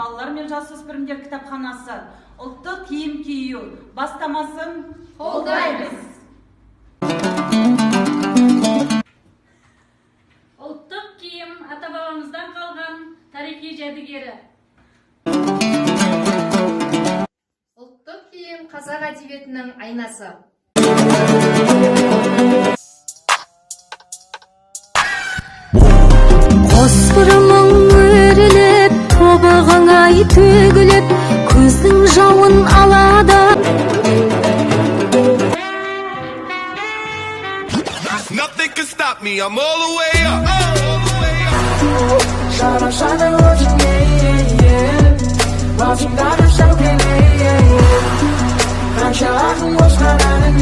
балалар мен жасөспірімдер кітапханасы ұлттық киім кию бастамасын қолдаймыз. Ұлттық киім ата-бабамыздан қалған тарихи жәдігері. Ұлттық киім қазақ әдебиетінің айнасы. Қосқырымың өріліп, тобығың ай төгіліп, көздің жауын алады. Nothing can stop me, I'm all the way up. Şarap şarap olsun Başımdan şarkı Kanşa aklım boş kararın